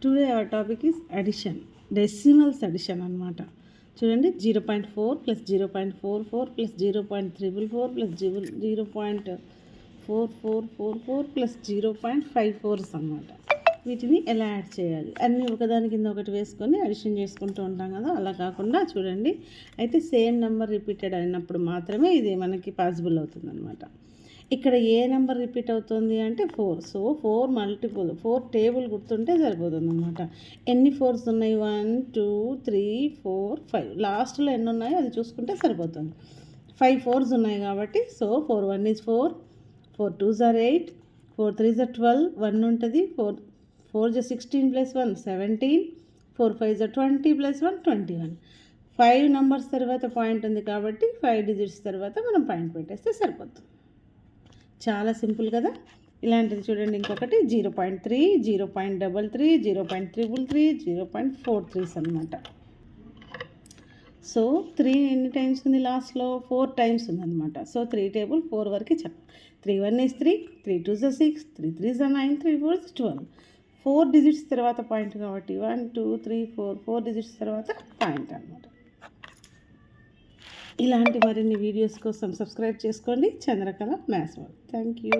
Today our topic is addition, decimals addition అనమాట. చూడండి, 0.4 plus 0.44 plus 0.344 plus 0.4444 plus 0.54 అన్నమాట. వీటిని ఎలా యాడ్ చేయాలి, అన్నీ ఒకదాని కింద ఒకటి వేసుకొని అడిషన్ చేసుకుంటూ ఉంటాం కదా, అలా కాకుండా చూడండి. అయితే సేమ్ నెంబర్ రిపీటెడ్ అయినప్పుడు మాత్రమే ఇది మనకి పాసిబుల్ అవుతుంది అనమాట. ఇక్కడ ఏ నెంబర్ రిపీట్ అవుతుంది అంటే 4. సో 4 మల్టిపుల్ 4 టేబుల్ గుర్తుంటే సరిపోతుంది అనమాట. ఎన్ని 4s ఉన్నాయి? 1 2 3 4 5. లాస్ట్లో ఎన్ని ఉన్నాయో అది చూసుకుంటే సరిపోతుంది. 5 4s ఉన్నాయి కాబట్టి so 4 1 is 4, 4 2s are 8, 4 3s are 12, 1 ఉంటుంది, 4 is 16 plus 1 17, 4 5s are 20 plus 1 21. 5 numbers తర్వాత పాయింట్ ఉంది కాబట్టి 5 డిజిట్స్ తర్వాత మనం పాయింట్ పెట్టేస్తే సరిపోతుంది. చాలా సింపుల్ కదా. ఇలాంటిది చూడండి, ఇంకొకటి 0.3, 0.33, 0.333, 0.43 అనమాట. సో 3 ఎన్ని టైమ్స్ ఉంది? లాస్ట్లో 4 టైమ్స్ ఉందన్నమాట. సో 3 టేబుల్ 4 వరకు చెప్పాలి. 3 1 is 3, 3 2 is 6, 3 3 is 9, 3 4 is 12. 4 digits తర్వాత పాయింట్ కాబట్టి 1 2 3 4 డిజిట్స్ తర్వాత పాయింట్ అనమాట. ఇలాంటి మరిన్ని వీడియోస్ కోసం సబ్స్క్రైబ్ చేసుకోండి. Chandrakala maths world. Thank you.